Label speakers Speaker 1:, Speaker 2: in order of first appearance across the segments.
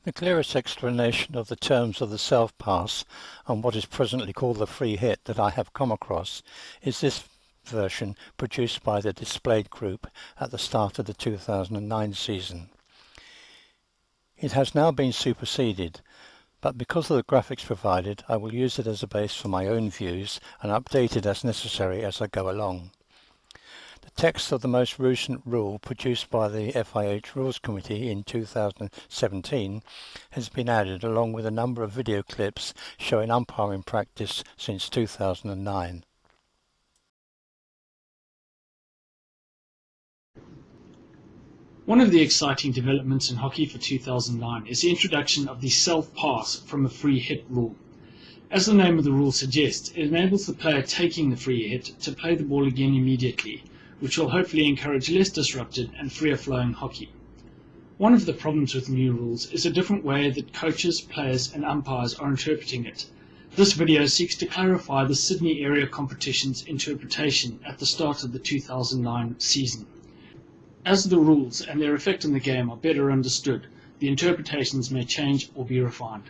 Speaker 1: The clearest explanation of the terms of the self-pass and what is presently called the free hit that I have come across is this version produced by the Displayed Group at the start of the 2009 season. It has now been superseded, but because of the graphics provided, I will use it as a base for my own views and update it as necessary as I go along. The text of the most recent rule produced by the FIH Rules Committee in 2017 has been added along with a number of video clips showing umpiring practice since 2009.
Speaker 2: One of the exciting developments in hockey for 2009 is the introduction of the self-pass from a free hit rule. As the name of the rule suggests, it enables the player taking the free hit to play the ball again immediately, which will hopefully encourage less disrupted and freer flowing hockey. One of the problems with new rules is a different way that coaches, players and umpires are interpreting it. This video seeks to clarify the Sydney area competition's interpretation at the start of the 2009 season. As the rules and their effect on the game are better understood, the interpretations may change or be refined.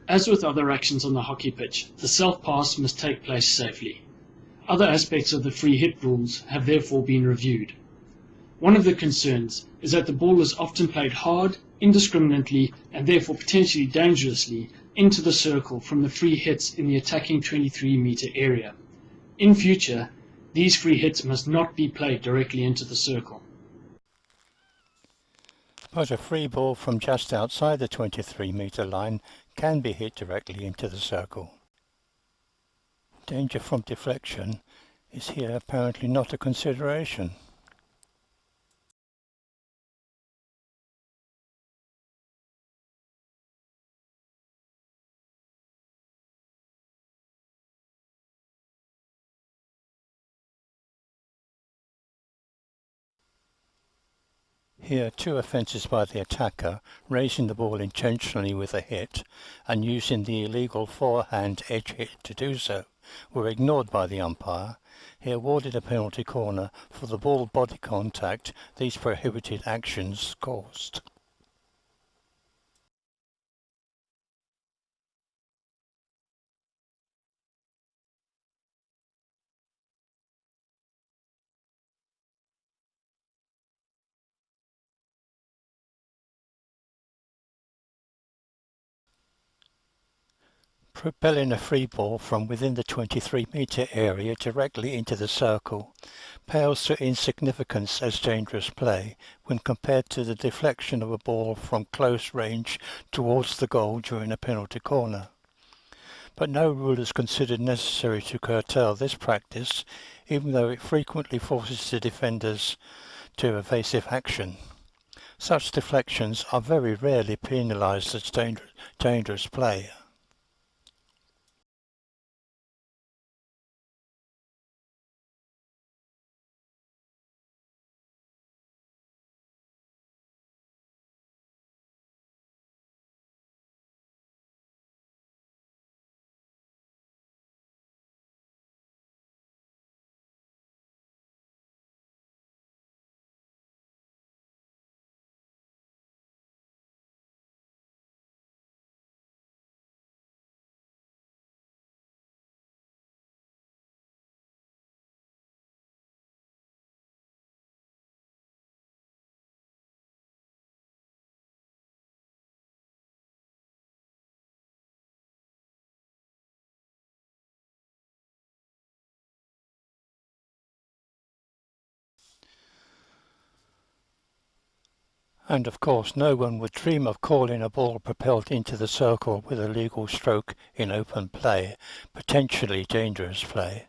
Speaker 2: As with other actions on the hockey pitch, the self-pass must take place safely. Other aspects of the free hit rules have therefore been reviewed. One of the concerns is that the ball is often played hard, indiscriminately, and therefore potentially dangerously into the circle from the free hits in the attacking 23-meter area. In future, these free hits must not be played directly into the circle.
Speaker 1: But a free ball from just outside the 23-meter line can be hit directly into the circle. Danger from deflection is here apparently not a consideration. Here, two offences by the attacker, raising the ball intentionally with a hit and using the illegal forehand edge hit to do so, were ignored by the umpire. He awarded a penalty corner for the ball body contact these prohibited actions caused. Propelling a free ball from within the 23-meter area directly into the circle pales to insignificance as dangerous play when compared to the deflection of a ball from close range towards the goal during a penalty corner. But no rule is considered necessary to curtail this practice, even though it frequently forces the defenders to evasive action. Such deflections are very rarely penalised as dangerous play. And of course no one would dream of calling a ball propelled into the circle with a legal stroke in open play, potentially dangerous play.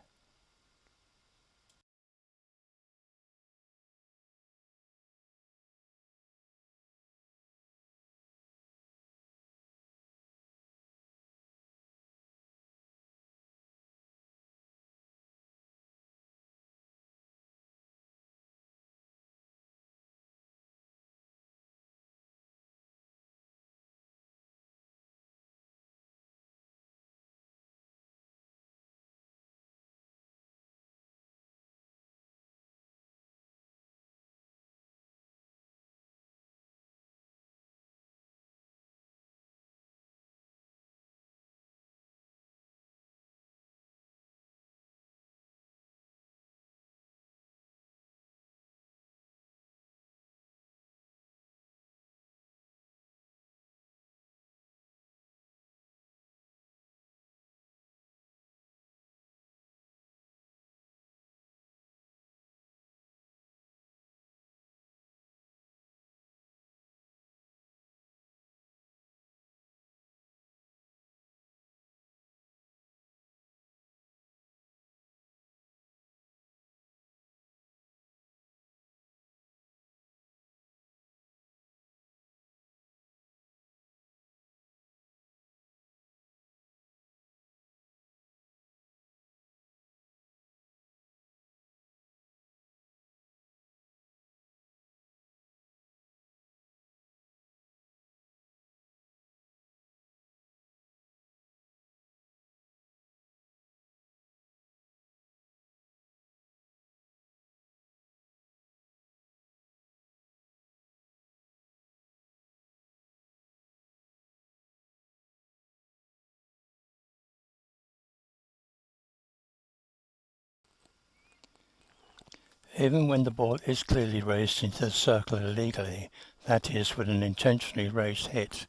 Speaker 1: Even when the ball is clearly raised into the circle illegally, that is, with an intentionally raised hit,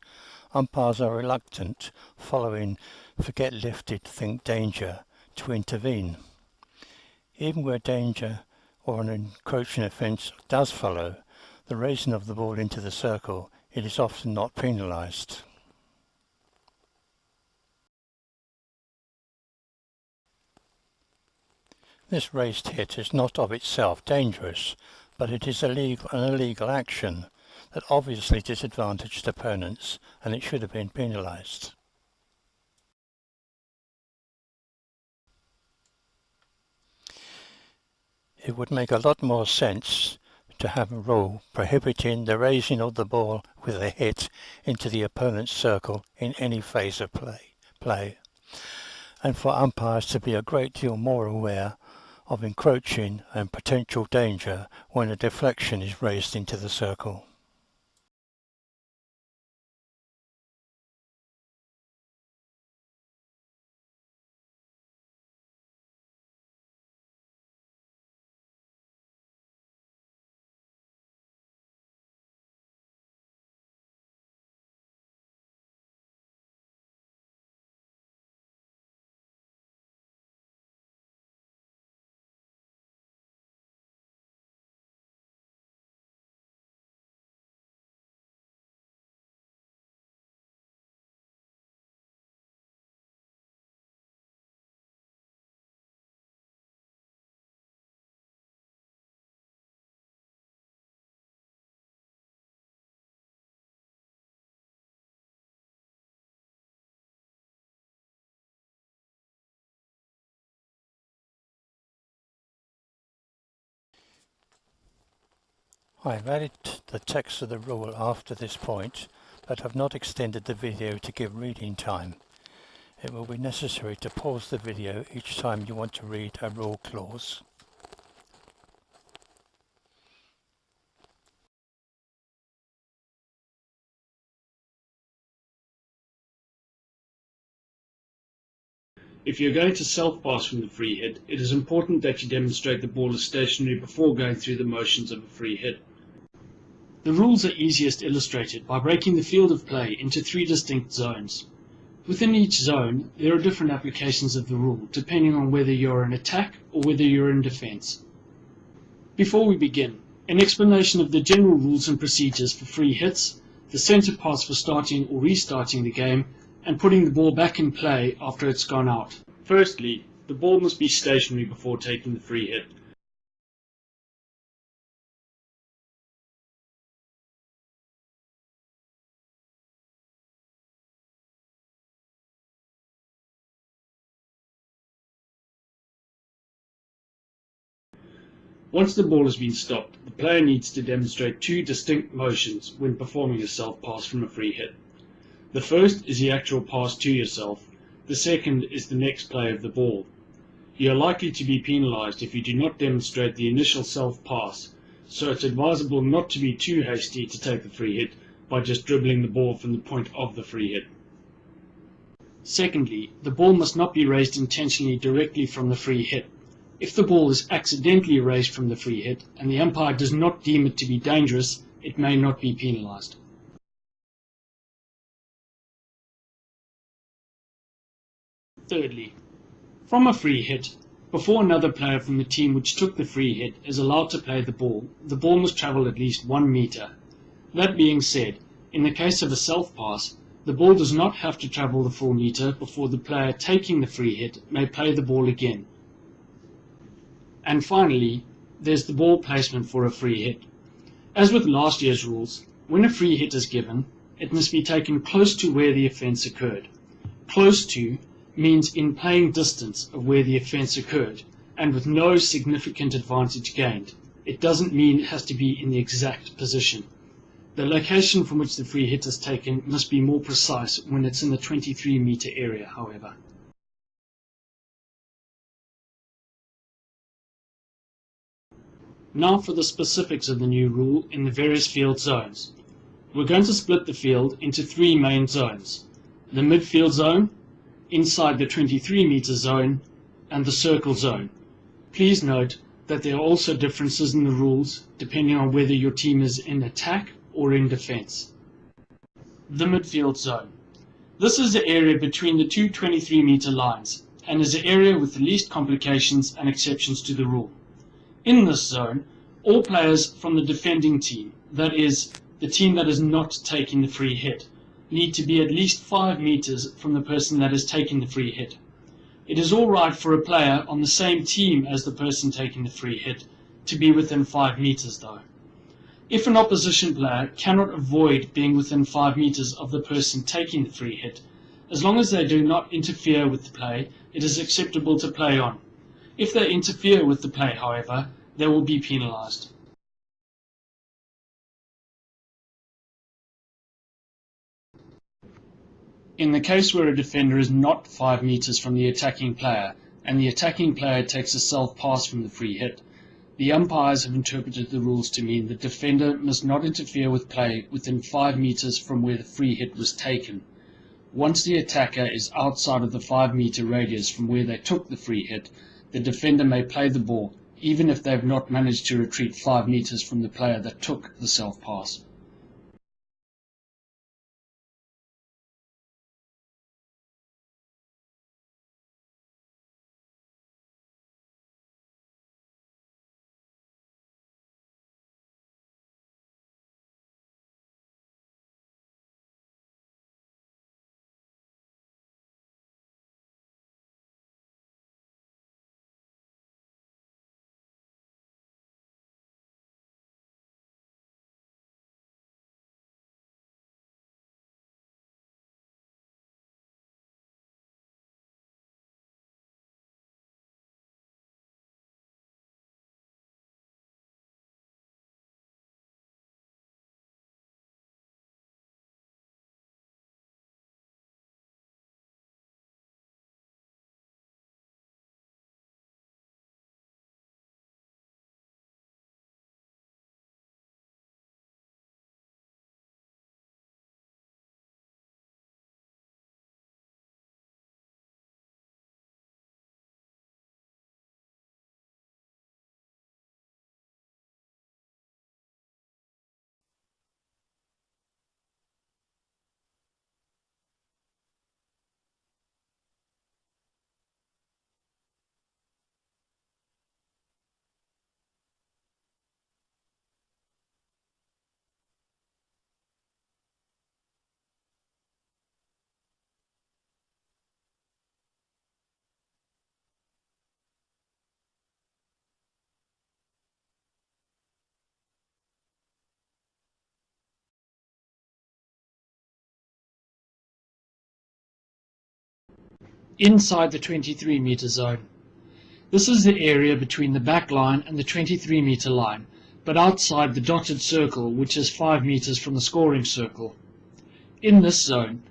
Speaker 1: umpires are reluctant, following "forget lifted, think danger," to intervene. Even where danger or an encroaching offence does follow the raising of the ball into the circle, it is often not penalised. This raised hit is not of itself dangerous, but it is an illegal action that obviously disadvantaged opponents, and it should have been penalised. It would make a lot more sense to have a rule prohibiting the raising of the ball with a hit into the opponent's circle in any phase of play, and for umpires to be a great deal more aware of encroaching and potential danger when a deflection is raised into the circle. I have added the text of the rule after this point, but have not extended the video to give reading time. It will be necessary to pause the video each time you want to read a rule clause.
Speaker 2: If you're going to self-pass from the free hit, it is important that you demonstrate the ball is stationary before going through the motions of a free hit. The rules are easiest illustrated by breaking the field of play into 3 distinct zones. Within each zone, there are different applications of the rule, depending on whether you're in attack or whether you're in defense. Before we begin, an explanation of the general rules and procedures for free hits, the center pass for starting or restarting the game, and putting the ball back in play after it's gone out. Firstly, the ball must be stationary before taking the free hit. Once the ball has been stopped, the player needs to demonstrate 2 distinct motions when performing a self-pass from a free hit. The first is the actual pass to yourself. The second is the next play of the ball. You are likely to be penalised if you do not demonstrate the initial self-pass, so it's advisable not to be too hasty to take the free hit by just dribbling the ball from the point of the free hit. Secondly, the ball must not be raised intentionally directly from the free hit. If the ball is accidentally raised from the free hit and the umpire does not deem it to be dangerous, it may not be penalised. Thirdly, from a free hit, before another player from the team which took the free hit is allowed to play the ball must travel at least 1 meter. That being said, in the case of a self-pass, the ball does not have to travel the full meter before the player taking the free hit may play the ball again. And finally, there's the ball placement for a free hit. As with last year's rules, when a free hit is given, it must be taken close to where the offence occurred. Close to means in playing distance of where the offence occurred, and with no significant advantage gained. It doesn't mean it has to be in the exact position. The location from which the free hit is taken must be more precise when it's in the 23-meter area, however. Now for the specifics of the new rule in the various field zones. We're going to split the field into 3 main zones: the midfield zone, inside the 23-meter zone, and the circle zone. Please note that there are also differences in the rules depending on whether your team is in attack or in defense. The midfield zone. This is the area between the two 23-meter lines and is the area with the least complications and exceptions to the rule. In this zone, all players from the defending team, that is, the team that is not taking the free hit, need to be at least 5 meters from the person that is taking the free hit. It is all right for a player on the same team as the person taking the free hit to be within 5 meters though. If an opposition player cannot avoid being within 5 meters of the person taking the free hit, as long as they do not interfere with the play, it is acceptable to play on. If they interfere with the play, however, they will be penalized. In the case where a defender is not 5 meters from the attacking player and the attacking player takes a self-pass from the free hit, the umpires have interpreted the rules to mean the defender must not interfere with play within 5 meters from where the free hit was taken. Once the attacker is outside of the 5-meter radius from where they took the free hit, the defender may play the ball, even if they have not managed to retreat 5 meters from the player that took the self-pass. Inside the 23-meter zone. This is the area between the back line and the 23-meter line, but outside the dotted circle, which is 5 meters from the scoring circle. In this zone,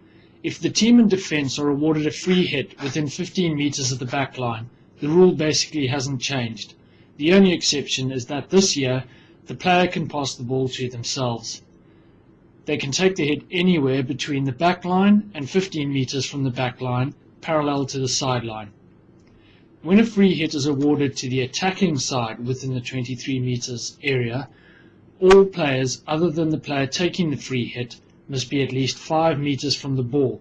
Speaker 2: if the team in defense are awarded a free hit within 15 meters of the back line, the rule basically hasn't changed. The only exception is that this year, the player can pass the ball to themselves. They can take the hit anywhere between the back line and 15 meters from the back line, parallel to the sideline. When a free hit is awarded to the attacking side within the 23 meters area, all players other than the player taking the free hit must be at least 5 meters from the ball.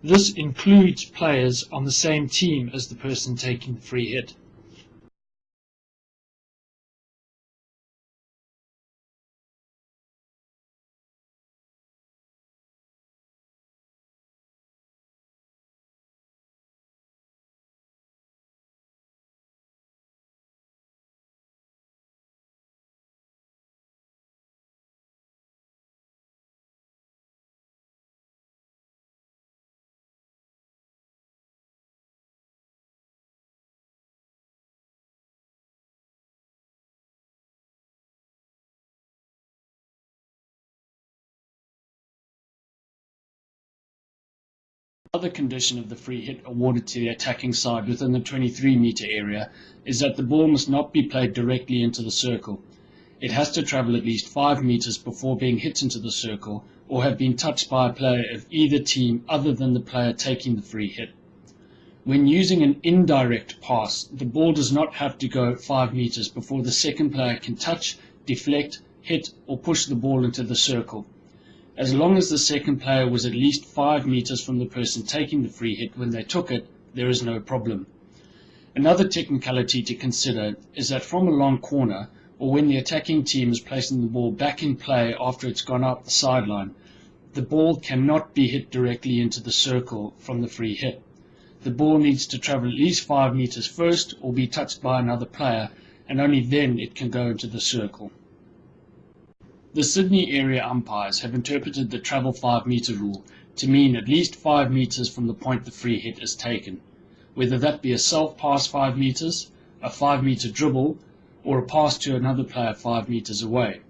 Speaker 2: This includes players on the same team as the person taking the free hit. Another condition of the free hit awarded to the attacking side within the 23-meter area is that the ball must not be played directly into the circle. It has to travel at least 5 meters before being hit into the circle or have been touched by a player of either team other than the player taking the free hit. When using an indirect pass, the ball does not have to go 5 meters before the second player can touch, deflect, hit, or push the ball into the circle. As long as the second player was at least 5 meters from the person taking the free hit when they took it, there is no problem. Another technicality to consider is that from a long corner, or when the attacking team is placing the ball back in play after it's gone out the sideline, the ball cannot be hit directly into the circle from the free hit. The ball needs to travel at least 5 meters first or be touched by another player, and only then it can go into the circle. The Sydney area umpires have interpreted the travel 5 meter rule to mean at least 5 meters from the point the free hit is taken, whether that be a self-pass 5 meters, a 5 meter dribble, or a pass to another player 5 meters away.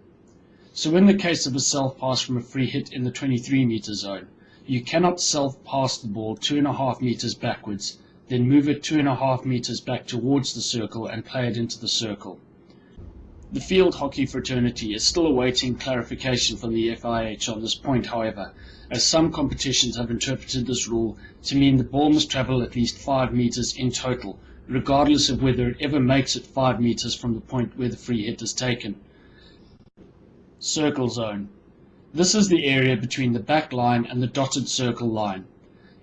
Speaker 2: So in the case of a self-pass from a free hit in the 23 meter zone, you cannot self-pass the ball 2.5 meters backwards, then move it 2.5 meters back towards the circle and play it into the circle. The field hockey fraternity is still awaiting clarification from the FIH on this point, however, as some competitions have interpreted this rule to mean the ball must travel at least 5 meters in total, regardless of whether it ever makes it 5 meters from the point where the free hit is taken. Circle zone. This is the area between the back line and the dotted circle line.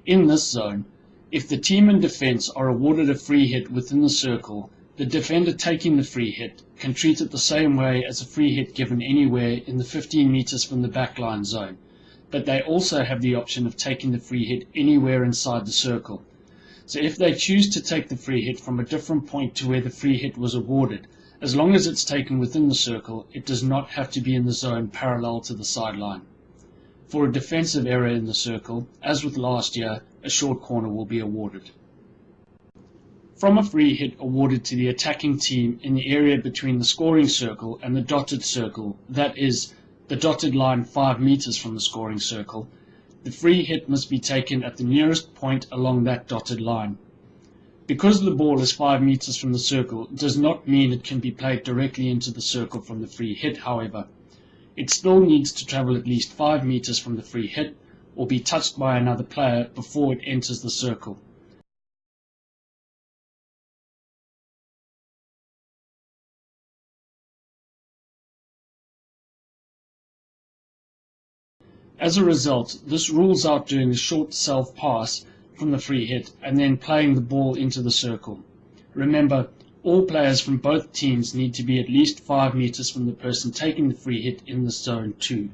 Speaker 2: In this zone, if the team in defense are awarded a free hit within the circle, the defender taking the free hit can treat it the same way as a free hit given anywhere in the 15 meters from the backline zone, but they also have the option of taking the free hit anywhere inside the circle. So if they choose to take the free hit from a different point to where the free hit was awarded, as long as it's taken within the circle, it does not have to be in the zone parallel to the sideline. For a defensive error in the circle, as with last year, a short corner will be awarded. From a free hit awarded to the attacking team in the area between the scoring circle and the dotted circle, that is, the dotted line 5 meters from the scoring circle, the free hit must be taken at the nearest point along that dotted line. Because the ball is 5 meters from the circle, it does not mean it can be played directly into the circle from the free hit, however. It still needs to travel at least 5 meters from the free hit or be touched by another player before it enters the circle. As a result, this rules out doing a short self-pass from the free hit and then playing the ball into the circle. Remember, all players from both teams need to be at least 5 meters from the person taking the free hit in the zone too.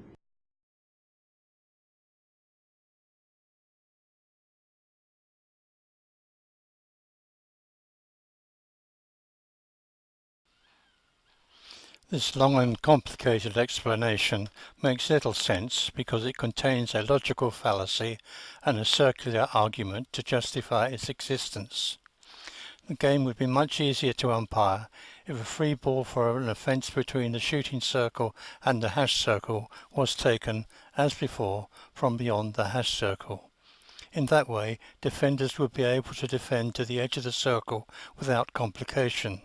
Speaker 1: This long and complicated explanation makes little sense because it contains a logical fallacy and a circular argument to justify its existence. The game would be much easier to umpire if a free ball for an offence between the shooting circle and the hash circle was taken, as before, from beyond the hash circle. In that way, defenders would be able to defend to the edge of the circle without complication.